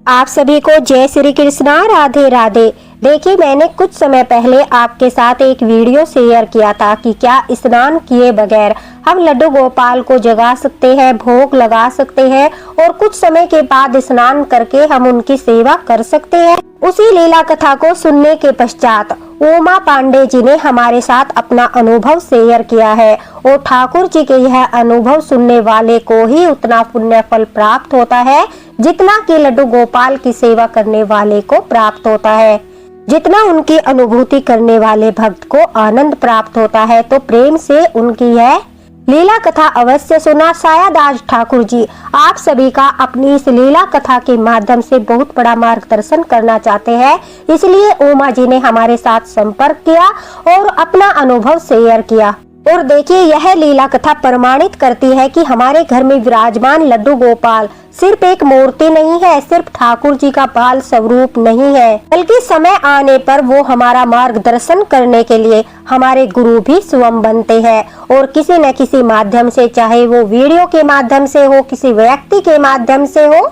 आप सभी को जय श्री कृष्णा, राधे राधे। देखिए, मैंने कुछ समय पहले आपके साथ एक वीडियो शेयर किया था कि क्या स्नान किए बगैर हम लड्डू गोपाल को जगा सकते हैं, भोग लगा सकते हैं और कुछ समय के बाद स्नान करके हम उनकी सेवा कर सकते हैं। उसी लीला कथा को सुनने के पश्चात उमा पांडे जी ने हमारे साथ अपना अनुभव शेयर किया है और ठाकुर जी के यह अनुभव सुनने वाले को ही उतना पुण्य फल प्राप्त होता है जितना कि लड्डू गोपाल की सेवा करने वाले को प्राप्त होता है। जितना उनकी अनुभूति करने वाले भक्त को आनंद प्राप्त होता है, तो प्रेम से उनकी यह लीला कथा अवश्य सुना। शायद आज ठाकुर जी आप सभी का अपनी इस लीला कथा के माध्यम से बहुत बड़ा मार्गदर्शन करना चाहते हैं, इसलिए उमा जी ने हमारे साथ संपर्क किया और अपना अनुभव शेयर किया। और देखिए, यह लीला कथा प्रमाणित करती है कि हमारे घर में विराजमान लड्डू गोपाल सिर्फ एक मूर्ति नहीं है, सिर्फ ठाकुर जी का बाल स्वरूप नहीं है, बल्कि समय आने पर वो हमारा मार्गदर्शन करने के लिए हमारे गुरु भी स्वयं बनते हैं और किसी न किसी माध्यम से, चाहे वो वीडियो के माध्यम से हो, किसी व्यक्ति के माध्यम से हो,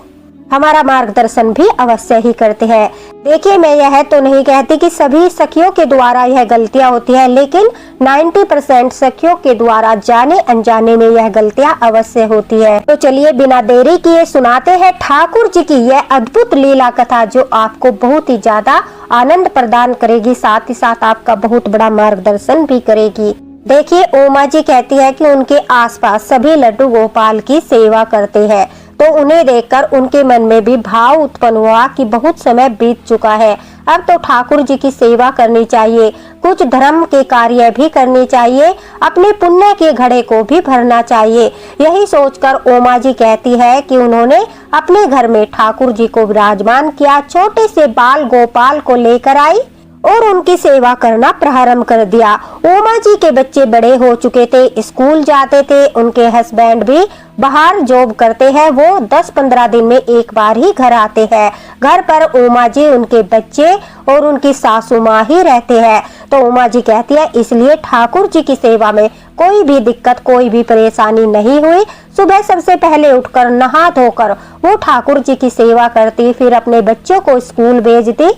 हमारा मार्गदर्शन भी अवश्य ही करते हैं। देखिए, मैं यह तो नहीं कहती कि सभी सखियों के द्वारा यह गलतियां होती है, लेकिन 90% सखियों के द्वारा जाने अनजाने में यह गलतियां अवश्य होती है। तो चलिए बिना देरी किए सुनाते हैं ठाकुर जी की यह अद्भुत लीला कथा, जो आपको बहुत ही ज्यादा आनंद प्रदान करेगी, साथ ही साथ आपका बहुत बड़ा मार्गदर्शन भी करेगी। देखिए, उमा जी कहती है कि उनके आसपास सभी लड्डू गोपाल की सेवा करते हैं, तो उन्हें देखकर उनके मन में भी भाव उत्पन्न हुआ कि बहुत समय बीत चुका है, अब तो ठाकुर जी की सेवा करनी चाहिए, कुछ धर्म के कार्य भी करनी चाहिए, अपने पुण्य के घड़े को भी भरना चाहिए। यही सोचकर उमा जी कहती है कि उन्होंने अपने घर में ठाकुर जी को विराजमान किया, छोटे से बाल गोपाल को लेकर आई और उनकी सेवा करना प्रारंभ कर दिया। उमा जी के बच्चे बड़े हो चुके थे, स्कूल जाते थे, उनके हस्बैंड भी बाहर जॉब करते हैं, वो 10-15 दिन में एक बार ही घर आते हैं। घर पर उमा जी, उनके बच्चे और उनकी सासू माँ ही रहते हैं। तो उमा जी कहती है, इसलिए ठाकुर जी की सेवा में कोई भी दिक्कत, कोई भी परेशानी नहीं हुई। सुबह सबसे पहले उठकर नहा धोकर वो ठाकुर जी की सेवा करती, फिर अपने बच्चों को स्कूल भेजती,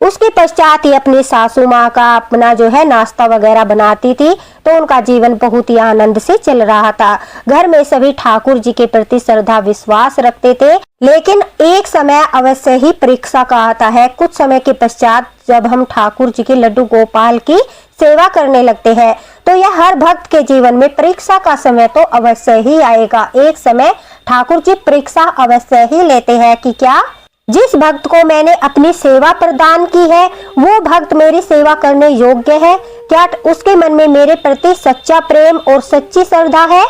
उसके पश्चात ही अपनी सासू माँ का अपना जो है नाश्ता वगैरह बनाती थी। तो उनका जीवन बहुत ही आनंद से चल रहा था। घर में सभी ठाकुर जी के प्रति श्रद्धा विश्वास रखते थे, लेकिन एक समय अवश्य ही परीक्षा का आता है। कुछ समय के पश्चात जब हम ठाकुर जी के लड्डू गोपाल की सेवा करने लगते हैं, तो यह हर भक्त के जीवन में परीक्षा का समय तो अवश्य ही आएगा। एक समय ठाकुर जी परीक्षा अवश्य ही लेते हैं कि क्या जिस भक्त को मैंने अपनी सेवा प्रदान की है, वो भक्त मेरी सेवा करने योग्य है? क्या उसके मन में मेरे प्रति सच्चा प्रेम और सच्ची श्रद्धा है?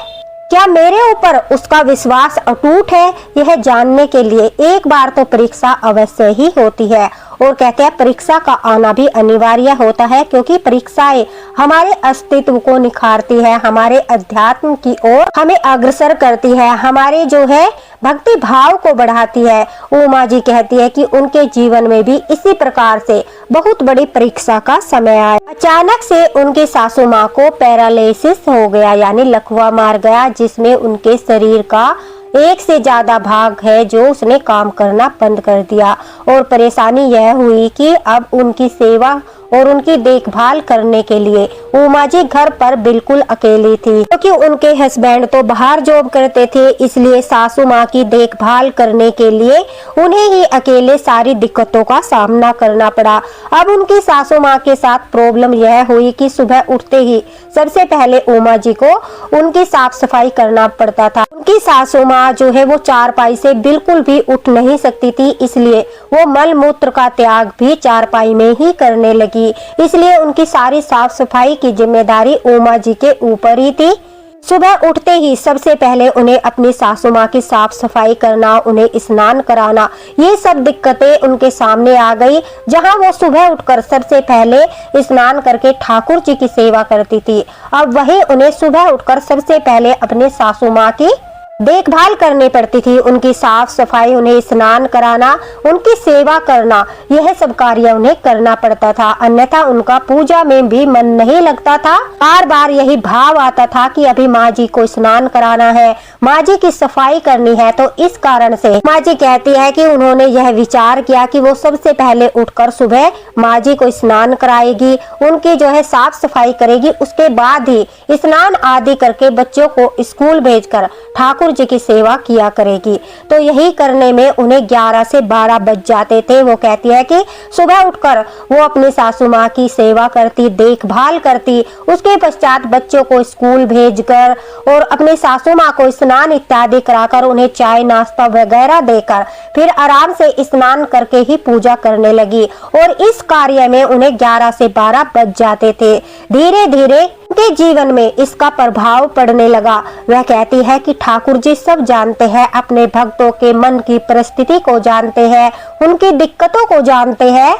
क्या मेरे ऊपर उसका विश्वास अटूट है? यह जानने के लिए एक बार तो परीक्षा अवश्य ही होती है। और कहते हैं, परीक्षा का आना भी अनिवार्य होता है, क्योंकि परीक्षाएं हमारे अस्तित्व को निखारती है, हमारे अध्यात्म की ओर हमें अग्रसर करती है, हमारे जो है भक्ति भाव को बढ़ाती है। उमा जी कहती है कि उनके जीवन में भी इसी प्रकार से बहुत बड़ी परीक्षा का समय आया। अचानक से उनके सासू माँ को पैरालिसिस हो गया, यानी लकवा मार गया, जिसमें उनके शरीर का एक से ज्यादा भाग है जो उसने काम करना बंद कर दिया। और परेशानी यह हुई कि अब उनकी सेवा और उनकी देखभाल करने के लिए उमा जी घर पर बिल्कुल अकेली थी, क्योंकि उनके हस्बैंड तो बाहर जॉब करते थे, इसलिए सासू माँ की देखभाल करने के लिए उन्हें ही अकेले सारी दिक्कतों का सामना करना पड़ा। अब उनकी सासू माँ के साथ प्रॉब्लम यह हुई कि सुबह उठते ही सबसे पहले उमा जी को उनकी साफ सफाई करना पड़ता था। उनकी सासू माँ जो है वो चारपाई से बिल्कुल भी उठ नहीं सकती थी, इसलिए वो मल मूत्र का त्याग भी चारपाई में ही करने लगी। इसलिए उनकी सारी साफ सफाई की जिम्मेदारी उमा जी के ऊपर ही थी। सुबह उठते ही सबसे पहले उन्हें अपनी सासू माँ की साफ सफाई करना, उन्हें स्नान कराना, ये सब दिक्कतें उनके सामने आ गई। जहां वो सुबह उठकर सबसे पहले स्नान करके ठाकुर जी की सेवा करती थी, अब वही उन्हें सुबह उठकर सबसे पहले अपने सासू माँ की देखभाल करनी पड़ती थी। उनकी साफ सफाई, उन्हें स्नान कराना, उनकी सेवा करना, यह सब कार्य उन्हें करना पड़ता था, अन्यथा उनका पूजा में भी मन नहीं लगता था। बार बार यही भाव आता था कि अभी माँ जी को स्नान कराना है, माँ जी की सफाई करनी है। तो इस कारण से माँ जी कहती है कि उन्होंने यह विचार किया कि वो सबसे पहले उठकर सुबह माँ जी को स्नान कराएगी, उनकी जो है साफ सफाई करेगी, उसके बाद ही स्नान आदि करके बच्चों को स्कूल भेजकर ठाकुर जी की सेवा किया करेगी। तो यही करने में उन्हें 11 से 12 बज जाते थे। वो कहती है कि सुबह उठकर वो अपनी सासू माँ की सेवा करती, देखभाल करती, उसके पश्चात बच्चों को स्कूल भेजकर और अपनी सासू माँ को स्नान इत्यादि कराकर उन्हें चाय नाश्ता वगैरह देकर फिर आराम से स्नान करके ही पूजा करने लगी। और इस कार्य में उन्हें 11 से 12 बज जाते थे। धीरे धीरे उनके जीवन में इसका प्रभाव पड़ने लगा। वह कहती है कि ठाकुर जी सब जानते हैं, अपने भक्तों के मन की परिस्थिति को जानते हैं, उनकी दिक्कतों को जानते हैं।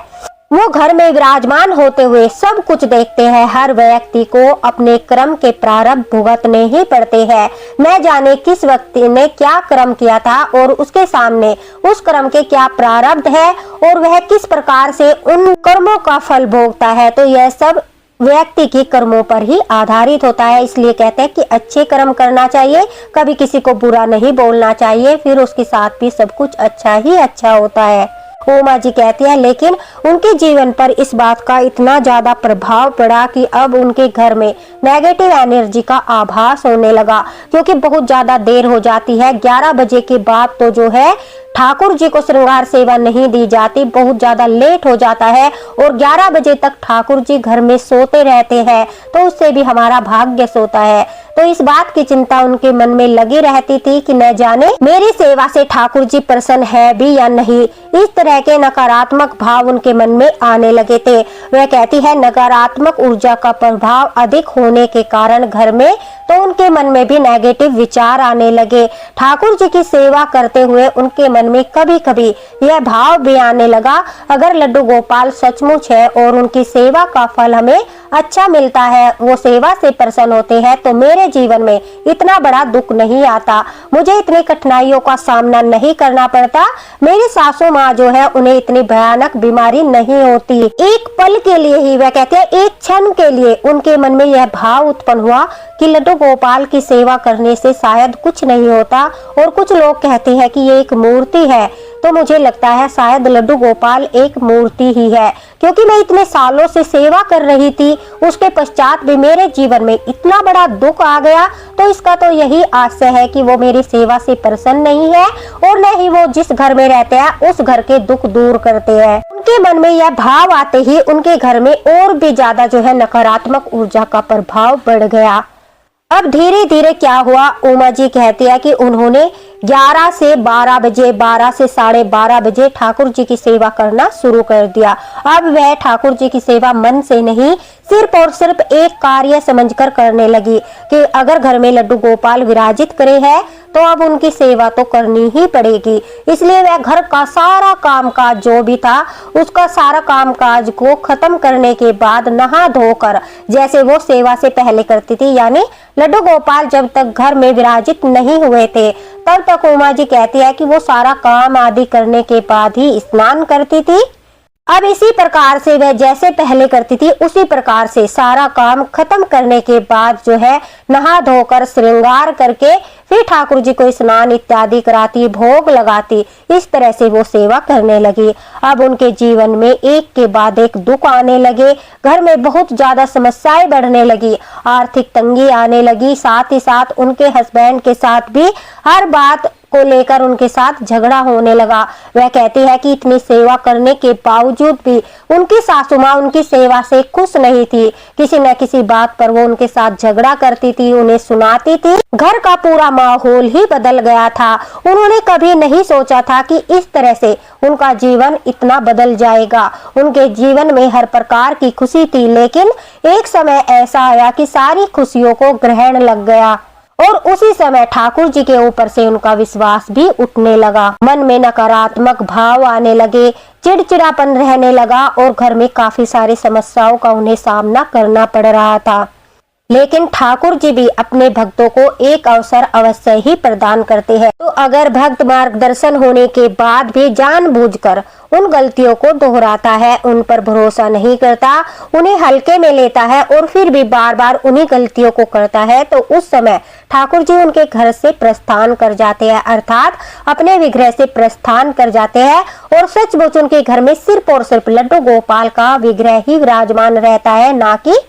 वो घर में विराजमान होते हुए सब कुछ देखते हैं। हर व्यक्ति को अपने कर्म के प्रारब्ध भुगतने ही पड़ते हैं। न जाने किस व्यक्ति ने क्या कर्म किया था और उसके सामने उस कर्म के क्या प्रारब्ध है और वह किस प्रकार से उन कर्मों का फल भोगता है। तो यह सब व्यक्ति के कर्मों पर ही आधारित होता है। इसलिए कहते हैं कि अच्छे कर्म करना चाहिए, कभी किसी को बुरा नहीं बोलना चाहिए, फिर उसके साथ भी सब कुछ अच्छा ही अच्छा होता है। उमा जी कहती है लेकिन उनके जीवन पर इस बात का इतना ज्यादा प्रभाव पड़ा कि अब उनके घर में नेगेटिव एनर्जी का आभास होने लगा, क्योंकि बहुत ज्यादा देर हो जाती है। 11 बजे के बाद तो जो है ठाकुर जी को श्रृंगार सेवा नहीं दी जाती, बहुत ज्यादा लेट हो जाता है और 11 बजे तक ठाकुर जी घर में सोते रहते हैं। तो उससे भी हमारा भाग्य सोता है। तो इस बात की चिंता उनके मन में लगी रहती थी कि न जाने मेरी सेवा से ठाकुर जी प्रसन्न है भी या नहीं। इस तरह के नकारात्मक भाव उनके मन में आने लगे थे। वह कहती है नकारात्मक ऊर्जा का प्रभाव अधिक होने के कारण घर में तो उनके मन में भी नेगेटिव विचार आने लगे। ठाकुर जी की सेवा करते हुए उनके मन में कभी कभी यह भाव भी आने लगा, अगर लड्डू गोपाल सचमुच है और उनकी सेवा का फल हमें अच्छा मिलता है, वो सेवा से प्रसन्न होते हैं, तो मेरे जीवन में इतना बड़ा दुख नहीं आता, मुझे इतनी कठिनाइयों का सामना नहीं करना पड़ता, मेरी सासू माँ जो है उन्हें इतनी भयानक बीमारी नहीं होती। एक पल के लिए ही, वह कहते हैं एक क्षण के लिए उनके मन में यह भाव उत्पन्न हुआ कि लड्डू गोपाल की सेवा करने से शायद कुछ नहीं होता। और कुछ लोग कहते हैं कि ये एक मूर्ति है, तो मुझे लगता है शायद लड्डू गोपाल एक मूर्ति ही है, क्योंकि मैं इतने सालों से सेवा कर रही थी, उसके पश्चात भी मेरे जीवन में इतना बड़ा दुख आ गया। तो इसका तो यही आशय है कि वो मेरी सेवा से प्रसन्न नहीं है और न ही वो जिस घर में रहते हैं उस घर के दुख दूर करते हैं। उनके मन में यह भाव आते ही उनके घर में और भी ज्यादा जो है नकारात्मक ऊर्जा का प्रभाव बढ़ गया। अब धीरे धीरे क्या हुआ, उमा जी कहती है कि उन्होंने 11 से 12 बजे, 12 से 12:30 बजे ठाकुर जी की सेवा करना शुरू कर दिया। अब वह ठाकुर जी की सेवा मन से नहीं, सिर्फ और सिर्फ एक कार्य समझकर करने लगी कि अगर घर में लड्डू गोपाल विराजित करे है तो अब उनकी सेवा तो करनी ही पड़ेगी। इसलिए वह घर का सारा कामकाज जो भी था उसका सारा कामकाज को खत्म करने के बाद नहा धोकर जैसे वो सेवा से पहले करती थी, यानी लड्डू गोपाल जब तक घर में विराजित नहीं हुए थे तब तक उमा जी कहती है कि वो सारा काम आदि करने के बाद ही स्नान करती थी। अब इसी प्रकार से वह जैसे पहले करती थी उसी प्रकार से सारा काम खत्म करने के बाद जो है नहा धोकर श्रृंगार करके फिर ठाकुर जी को स्नान इत्यादि कराती, भोग लगाती। इस तरह से वो सेवा करने लगी। अब उनके जीवन में एक के बाद एक दुख आने लगे, घर में बहुत ज्यादा समस्याएं बढ़ने लगी, आर्थिक तंगी आने लगी, साथ ही साथ उनके हस्बैंड के साथ भी हर बात को लेकर उनके साथ झगड़ा होने लगा। वह कहती है कि इतनी सेवा करने के बावजूद भी उनकी सासू माँ उनकी सेवा से खुश नहीं थी, किसी न किसी बात पर वो उनके साथ झगड़ा करती थी, उन्हें सुनाती थी। घर का पूरा माहौल ही बदल गया था। उन्होंने कभी नहीं सोचा था कि इस तरह से उनका जीवन इतना बदल जाएगा। उनके जीवन में हर प्रकार की खुशी थी, लेकिन एक समय ऐसा आया कि सारी खुशियों को ग्रहण लग गया और उसी समय ठाकुर जी के ऊपर से उनका विश्वास भी उठने लगा। मन में नकारात्मक भाव आने लगे, चिड़चिड़ापन रहने लगा और घर में काफी सारी समस्याओं का उन्हें सामना करना पड़ रहा था। लेकिन ठाकुर जी भी अपने भक्तों को एक अवसर अवश्य ही प्रदान करते हैं। तो अगर भक्त मार्गदर्शन होने के बाद भी जानबूझकर उन गलतियों को दोहराता है, उन पर भरोसा नहीं करता, उन्हें हल्के में लेता है और फिर भी बार बार उन्हीं गलतियों को करता है, तो उस समय ठाकुर जी उनके घर से प्रस्थान कर जाते हैं, अर्थात अपने विग्रह से प्रस्थान कर जाते हैं और सचमुच उनके घर में सिर्फ और सिर्फ लड्डू गोपाल का विग्रह ही विराजमान रहता है, ना कि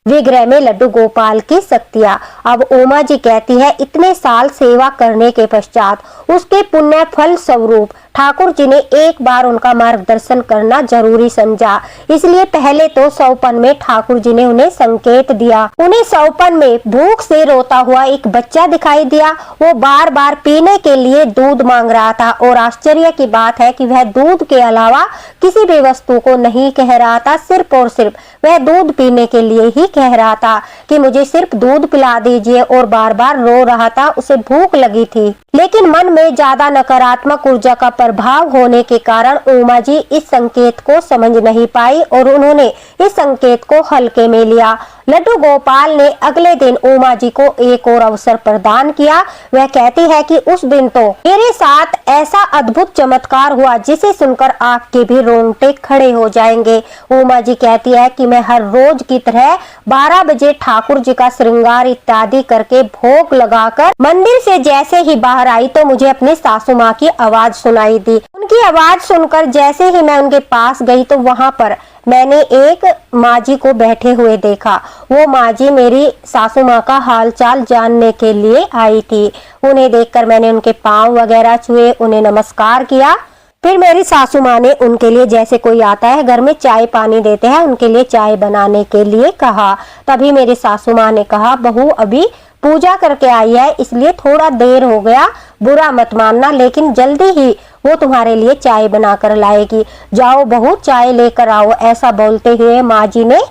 विग्रह में लड्डू गोपाल की शक्तियां। अब उमा जी कहती है, इतने साल सेवा करने के पश्चात उसके पुण्य फल स्वरूप ठाकुर जी ने एक बार उनका मार्गदर्शन करना जरूरी समझा, इसलिए पहले तो सौपन में ठाकुर जी ने उन्हें संकेत दिया। उन्हें सौपन में भूख से रोता हुआ एक बच्चा दिखाई दिया। वो बार बार पीने के लिए दूध मांग रहा था और आश्चर्य की बात है कि वह दूध के अलावा किसी भी वस्तु को नहीं कह रहा था, सिर्फ और सिर्फ वह दूध पीने के लिए ही कह रहा था कि मुझे सिर्फ दूध पिला दीजिए, और बार बार रो रहा था, उसे भूख लगी थी। लेकिन मन में ज्यादा नकारात्मक ऊर्जा का प्रभाव होने के कारण उमा जी इस संकेत को समझ नहीं पाई और उन्होंने इस संकेत को हल्के में लिया। लड्डू गोपाल ने अगले दिन उमा जी को एक और अवसर प्रदान किया। वह कहती है कि उस दिन तो मेरे साथ ऐसा अद्भुत चमत्कार हुआ जिसे सुनकर आपके भी रोंगटे खड़े हो जाएंगे। उमा जी कहती है कि मैं हर रोज की तरह 12 बजे ठाकुर जी का श्रृंगार इत्यादि करके भोग लगाकर मंदिर से जैसे ही बाहर आई तो मुझे अपनी सासू माँ की आवाज सुनाई दी। उनकी आवाज सुनकर जैसे ही मैं उनके पास गई तो वहाँ पर मैंने एक माँ जी को बैठे हुए देखा। वो माँ जी मेरी सासू माँ का हालचाल जानने के लिए आई थी। उन्हें देखकर मैंने उनके पाँव वगैरह छुए, उन्हें नमस्कार किया। फिर मेरी सासू माँ ने उनके लिए, जैसे कोई आता है घर में चाय पानी देते हैं, उनके लिए चाय बनाने के लिए कहा। तभी मेरी सासू माँ ने कहा, बहू अभी पूजा करके आई है इसलिए थोड़ा देर हो गया, बुरा मत मानना, लेकिन जल्दी ही वो तुम्हारे लिए चाय बनाकर लाएगी। जाओ बहू चाय लेकर आओ। ऐसा बोलते हुए माँ जी ने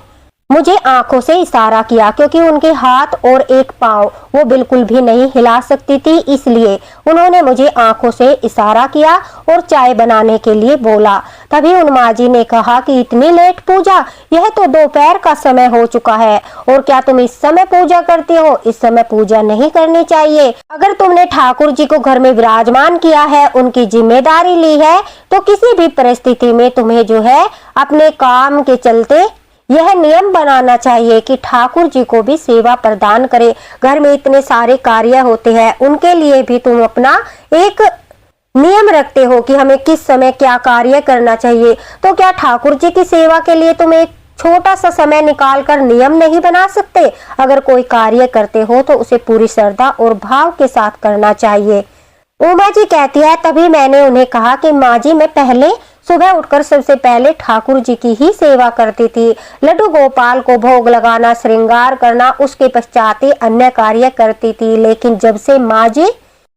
मुझे आंखों से इशारा किया, क्योंकि उनके हाथ और एक पाँव वो बिल्कुल भी नहीं हिला सकती थी, इसलिए उन्होंने मुझे आंखों से इशारा किया और चाय बनाने के लिए बोला। तभी उन माँ जी ने कहा कि इतनी लेट पूजा, यह तो दोपहर का समय हो चुका है, और क्या तुम इस समय पूजा करती हो? इस समय पूजा नहीं करनी चाहिए। अगर तुमने ठाकुर जी को घर में विराजमान किया है, उनकी जिम्मेदारी ली है, तो किसी भी परिस्थिति में तुम्हें जो है अपने काम के चलते यह नियम बनाना चाहिए कि ठाकुर जी को भी सेवा प्रदान करे। घर में इतने सारे कार्य होते हैं, उनके लिए भी तुम अपना एक नियम रखते हो कि हमें किस समय क्या कार्य करना चाहिए। तो क्या ठाकुर जी की सेवा के लिए तुम एक छोटा सा समय निकाल कर नियम नहीं बना सकते? अगर कोई कार्य करते हो तो उसे पूरी श्रद्धा और भाव के साथ करना चाहिए। उमा जी कहती है, तभी मैंने उन्हें कहा कि माँ जी मैं पहले सुबह उठकर सबसे पहले ठाकुर जी की ही सेवा करती थी। लड्डू गोपाल को भोग लगाना, श्रृंगार करना, उसके पश्चात ही अन्य कार्य करती थी। लेकिन जब से माँ जी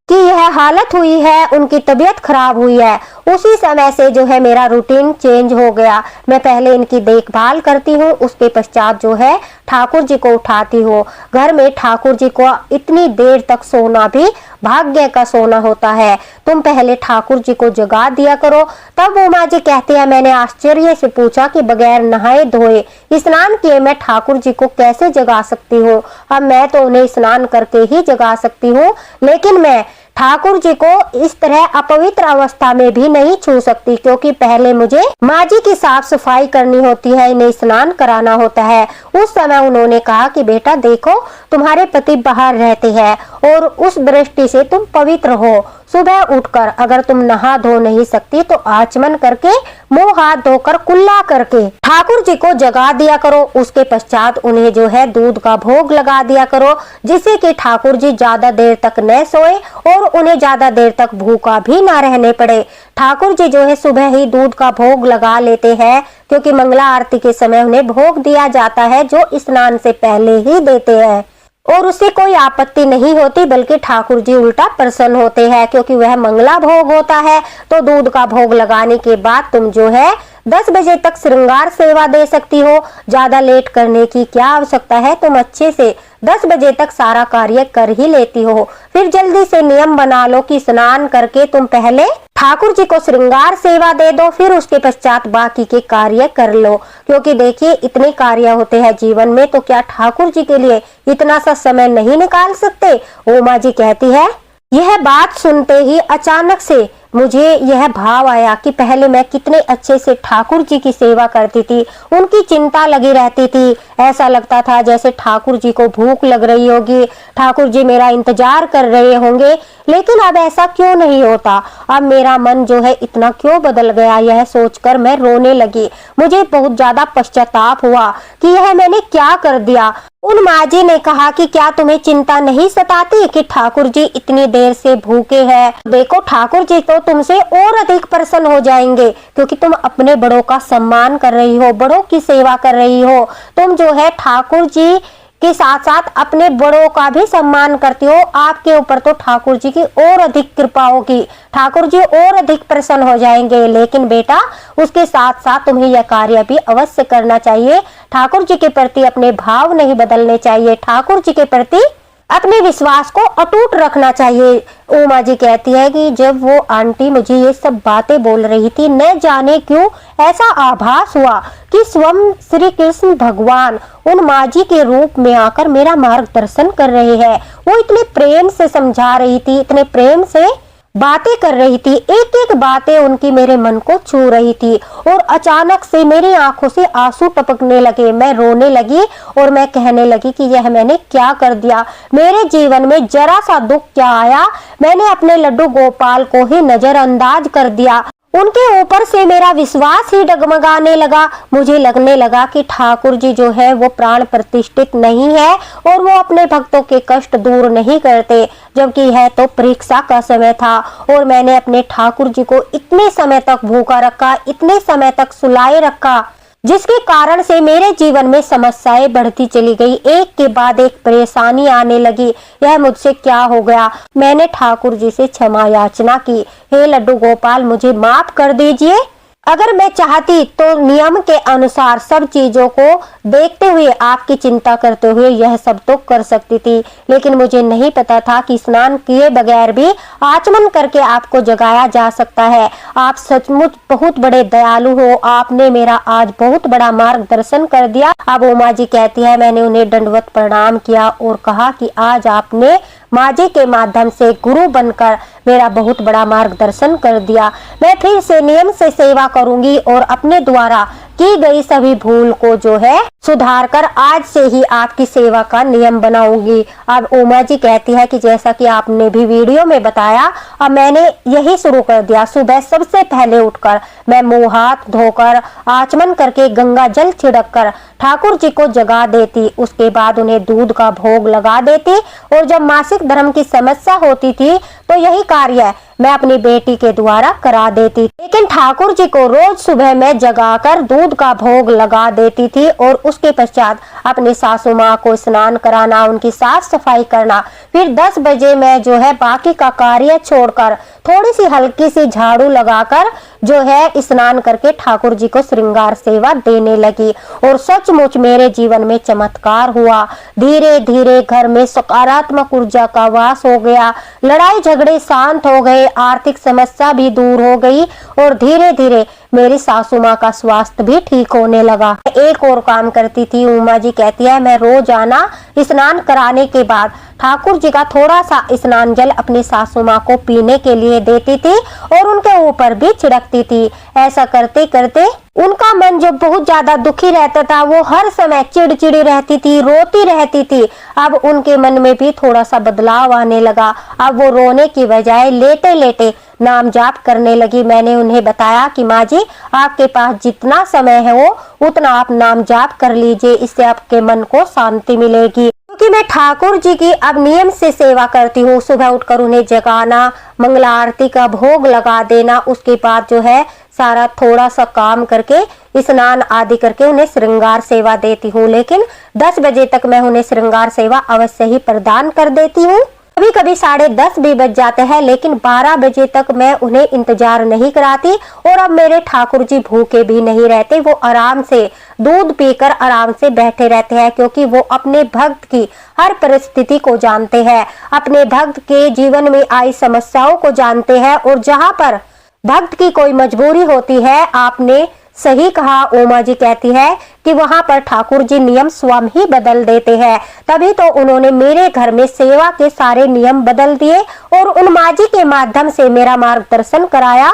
कि यह हालत हुई है, उनकी तबीयत खराब हुई है, उसी समय से जो है मेरा रूटीन चेंज हो गया। मैं पहले इनकी देखभाल करती हूँ, उसके पश्चात जो है ठाकुर जी को उठाती हूँ। घर में ठाकुर जी को इतनी देर तक सोना भी भाग्य का सोना होता है। तुम पहले ठाकुर जी को जगा दिया करो। तब उमा जी कहती है, मैंने आश्चर्य से पूछा कि बगैर नहाए धोए स्नान किए मैं ठाकुर जी को कैसे जगा सकती हूँ? अब मैं तो उन्हें स्नान करके ही जगा सकती हूँ, लेकिन मैं ठाकुर जी को इस तरह अपवित्र अवस्था में भी नहीं छू सकती, क्योंकि पहले मुझे माँ जी की साफ सफाई करनी होती है, इन्हें स्नान कराना होता है। उस समय उन्होंने कहा कि बेटा देखो, तुम्हारे पति बाहर रहते हैं और उस दृष्टि से तुम पवित्र हो। सुबह उठकर अगर तुम नहा धो नहीं सकती तो आचमन करके, मुंह हाथ धोकर, कुल्ला करके ठाकुर जी को जगा दिया करो। उसके पश्चात उन्हें जो है दूध का भोग लगा दिया करो, जिससे कि ठाकुर जी ज्यादा देर तक न सोए और उन्हें ज्यादा देर तक भूखा भी ना रहने पड़े। ठाकुर जी जो है सुबह ही दूध का भोग लगा लेते हैं, क्योंकि मंगला आरती के समय उन्हें भोग दिया जाता है, जो स्नान से पहले ही देते हैं, और उससे कोई आपत्ति नहीं होती, बल्कि ठाकुर जी उल्टा प्रसन्न होते हैं, क्योंकि वह मंगला भोग होता है। तो दूध का भोग लगाने के बाद तुम जो है 10 बजे तक श्रृंगार सेवा दे सकती हो। ज्यादा लेट करने की क्या आवश्यकता है? तुम अच्छे से 10 बजे तक सारा कार्य कर ही लेती हो। फिर जल्दी से नियम बना लो कि स्नान करके तुम पहले ठाकुर जी को श्रृंगार सेवा दे दो, फिर उसके पश्चात बाकी के कार्य कर लो। क्योंकि देखिए इतने कार्य होते हैं जीवन में, तो क्या ठाकुर जी के लिए इतना सा समय नहीं निकाल सकते। उमा जी कहती है, यह बात सुनते ही अचानक से मुझे यह भाव आया कि पहले मैं कितने अच्छे से ठाकुर जी की सेवा करती थी, उनकी चिंता लगी रहती थी। ऐसा लगता था जैसे ठाकुर जी को भूख लग रही होगी, ठाकुर जी मेरा इंतजार कर रहे होंगे। लेकिन अब ऐसा क्यों नहीं होता, अब मेरा मन जो है इतना क्यों बदल गया, यह सोचकर मैं रोने लगी। मुझे बहुत ज्यादा पश्चाताप हुआ कि यह मैंने क्या कर दिया। उन माँ जी ने कहा कि क्या तुम्हें चिंता नहीं सताती कि ठाकुर जी इतनी देर से भूखे हैं। देखो ठाकुर जी तो तुमसे और अधिक प्रसन्न हो जाएंगे, क्योंकि तुम अपने बड़ों का सम्मान कर रही हो, बड़ों की सेवा कर रही हो। तुम जो है ठाकुर जी के साथ साथ अपने बड़ों का भी सम्मान करती हो। आपके ऊपर तो ठाकुर जी की और अधिक कृपा होगी, ठाकुर जी और अधिक प्रसन्न हो जाएंगे। लेकिन बेटा उसके साथ साथ तुम्हें यह कार्य भी अवश्य करना चाहिए। ठाकुर जी के प्रति अपने भाव नहीं बदलने चाहिए, ठाकुर जी के प्रति अपने विश्वास को अटूट रखना चाहिए। उमा जी कहती है कि जब वो आंटी मुझे ये सब बातें बोल रही थी, न जाने क्यों ऐसा आभास हुआ कि स्वयं श्री कृष्ण भगवान उन माँ जी के रूप में आकर मेरा मार्गदर्शन कर रहे हैं। वो इतने प्रेम से समझा रही थी, इतने प्रेम से बातें कर रही थी, एक एक बातें उनकी मेरे मन को छू रही थी। और अचानक से मेरी आंखों से आंसू टपकने लगे, मैं रोने लगी और मैं कहने लगी कि यह मैंने क्या कर दिया। मेरे जीवन में जरा सा दुख क्या आया, मैंने अपने लड्डू गोपाल को ही नजरअंदाज कर दिया। उनके ऊपर से मेरा विश्वास ही डगमगाने लगा। मुझे लगने लगा कि ठाकुर जी जो है वो प्राण प्रतिष्ठित नहीं है और वो अपने भक्तों के कष्ट दूर नहीं करते, जबकि यह तो परीक्षा का समय था और मैंने अपने ठाकुर जी को इतने समय तक भूखा रखा, इतने समय तक सुलाए रखा, जिसके कारण से मेरे जीवन में समस्याएं बढ़ती चली गई। एक के बाद एक परेशानी आने लगी। यह मुझसे क्या हो गया। मैंने ठाकुर जी से क्षमा याचना की, हे लड्डू गोपाल मुझे माफ कर दीजिए। अगर मैं चाहती तो नियम के अनुसार सब चीजों को देखते हुए, आपकी चिंता करते हुए यह सब तो कर सकती थी, लेकिन मुझे नहीं पता था कि स्नान किए बगैर भी आचमन करके आपको जगाया जा सकता है। आप सचमुच बहुत बड़े दयालु हो, आपने मेरा आज बहुत बड़ा मार्गदर्शन कर दिया। अब उमा जी कहती है, मैंने उन्हें दंडवत प्रणाम किया और कहा कि आज आपने माँ जी के माध्यम से गुरु बनकर मेरा बहुत बड़ा मार्गदर्शन कर दिया। मैं फिर से नियम से सेवा करूंगी और अपने द्वारा की गई सभी भूल को जो है सुधार कर आज से ही आपकी सेवा का नियम बनाऊंगी। अब उमा जी कहती है कि जैसा कि आपने भी वीडियो में बताया, अब मैंने यही शुरू कर दिया। सुबह सबसे पहले उठकर मैं मुंह हाथ धोकर आचमन करके गंगा जल छिड़क कर ठाकुर जी को जगा देती। उसके बाद उन्हें दूध का भोग लगा देती और जब मासिक धर्म की समस्या होती थी तो यही कार्य मैं अपनी बेटी के द्वारा करा देती। लेकिन ठाकुर जी को रोज सुबह मैं जगाकर दूध का भोग लगा देती थी और उसके पश्चात अपनी सासू माँ को स्नान कराना, उनकी साफ सफाई करना। फिर 10 बजे मैं जो है बाकी का कार्य छोड़कर थोड़ी सी हल्की सी झाड़ू लगाकर जो है स्नान करके ठाकुर जी को श्रृंगार सेवा देने लगी। और सचमुच मेरे जीवन में चमत्कार हुआ। धीरे धीरे घर में सकारात्मक ऊर्जा का वास हो गया, लड़ाई झगड़े शांत हो गए, आर्थिक समस्या भी दूर हो गई और धीरे धीरे मेरी सासू माँ का स्वास्थ्य भी ठीक होने लगा। एक और काम करती थी, उमा जी कहती है, मैं रोजाना स्नान कराने के बाद ठाकुर जी का थोड़ा सा स्नान जल अपनी सासू माँ को पीने के लिए देती थी और उनके ऊपर भी छिड़कती थी। ऐसा करते करते उनका मन जो बहुत ज्यादा दुखी रहता था, वो हर समय चिड़चिड़ी रहती थी, रोती रहती थी। अब उनके मन में भी थोड़ा सा बदलाव आने लगा। अब वो रोने की बजाय लेटे लेटे नाम जाप करने लगी। मैंने उन्हें बताया कि माँ जी आपके पास जितना समय है वो उतना आप नाम जाप कर लीजिए, इससे आपके मन को शांति मिलेगी। क्योंकि मैं ठाकुर जी की अब नियम से सेवा करती हूँ। सुबह उठकर उन्हें जगाना, मंगला आरती का भोग लगा देना, उसके बाद जो है सारा थोड़ा सा काम करके स्नान आदि करके उन्हें श्रृंगार सेवा देती हूँ। लेकिन 10 बजे तक मैं उन्हें श्रृंगार सेवा अवश्य ही प्रदान कर देती हूँ। कभी कभी 10:30 भी बज जाते हैं, लेकिन 12 बजे तक मैं उन्हें इंतजार नहीं कराती। और अब मेरे ठाकुर जी भूखे भी नहीं रहते, वो आराम से दूध पीकर आराम से बैठे रहते हैं, क्योंकि वो अपने भक्त की हर परिस्थिति को जानते हैं, अपने भक्त के जीवन में आई समस्याओं को जानते हैं। और जहाँ पर भक्त की कोई मजबूरी होती है, आपने सही कहा, उमा जी कहती है कि वहां पर ठाकुर जी नियम स्वयं ही बदल देते हैं। तभी तो उन्होंने मेरे घर में सेवा के सारे नियम बदल दिए और उन माँ जी के माध्यम से मेरा मार्गदर्शन कराया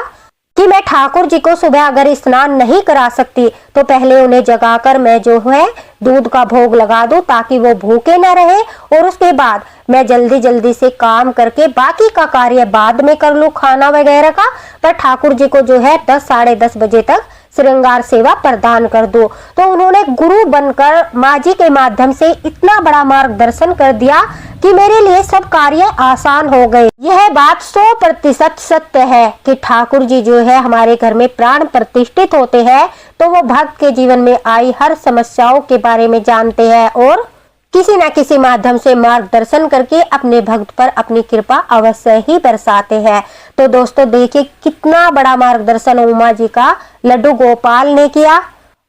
कि मैं ठाकुर जी को सुबह अगर स्नान नहीं करा सकती तो पहले उन्हें जगाकर मैं जो है दूध का भोग लगा दूं, ताकि वो भूखे न रहे। और उसके बाद मैं जल्दी जल्दी से काम करके बाकी का कार्य बाद में कर लूं, खाना वगैरह का। पर ठाकुर जी को जो है 10 साढ़े 10 बजे तक श्रृंगार सेवा प्रदान कर दो। तो उन्होंने गुरु बनकर माँ जी के माध्यम से इतना बड़ा मार्गदर्शन कर दिया कि मेरे लिए सब कार्य आसान हो गए। यह बात 100% सत्य है कि ठाकुर जी जो है हमारे घर में प्राण प्रतिष्ठित होते हैं, तो वो भक्त के जीवन में आई हर समस्याओं के बारे में जानते हैं और किसी न किसी माध्यम से मार्गदर्शन करके अपने भक्त पर अपनी कृपा अवश्य ही बरसाते हैं। तो दोस्तों देखिए कितना बड़ा मार्गदर्शन उमा जी का लड्डू गोपाल ने किया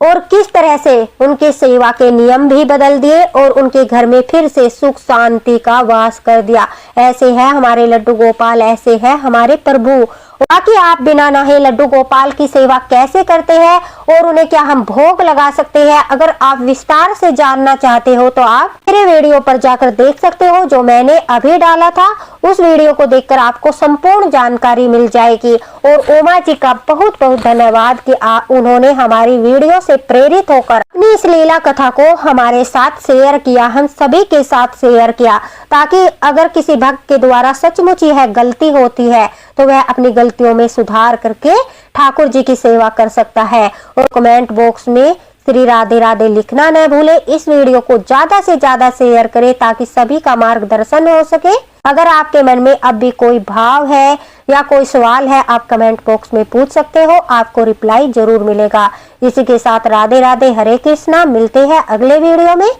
और किस तरह से उनके सेवा के नियम भी बदल दिए और उनके घर में फिर से सुख शांति का वास कर दिया। ऐसे है हमारे लड्डू गोपाल, ऐसे है हमारे प्रभु। बाकी आप बिना नहाए लड्डू गोपाल की सेवा कैसे करते हैं और उन्हें क्या हम भोग लगा सकते हैं, अगर आप विस्तार से जानना चाहते हो तो आप मेरे वीडियो पर जाकर देख सकते हो, जो मैंने अभी डाला था। उस वीडियो को देखकर आपको संपूर्ण जानकारी मिल जाएगी। और उमा जी का बहुत बहुत धन्यवाद कि उन्होंने हमारी वीडियो से प्रेरित होकर अपनी इस लीला कथा को हमारे साथ शेयर किया, हम सभी के साथ शेयर किया, ताकि अगर किसी भक्त के द्वारा सचमुच यह गलती होती है तो वह अपनी गलतियों में सुधार करके ठाकुर जी की सेवा कर सकता है। और कमेंट बॉक्स में श्री राधे राधे लिखना न भूले। इस वीडियो को ज्यादा से ज्यादा शेयर करें ताकि सभी का मार्गदर्शन हो सके। अगर आपके मन में अब भी कोई भाव है या कोई सवाल है, आप कमेंट बॉक्स में पूछ सकते हो, आपको रिप्लाई जरूर मिलेगा। इसी के साथ राधे राधे, हरे कृष्णा। मिलते हैं अगले वीडियो में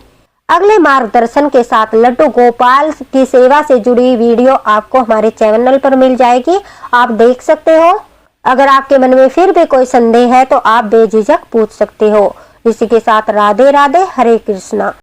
अगले मार्गदर्शन के साथ। लड्डू गोपाल की सेवा से जुड़ी वीडियो आपको हमारे चैनल पर मिल जाएगी, आप देख सकते हो। अगर आपके मन में फिर भी कोई संदेह है तो आप बेझिझक पूछ सकते हो। इसी के साथ राधे राधे, हरे कृष्णा।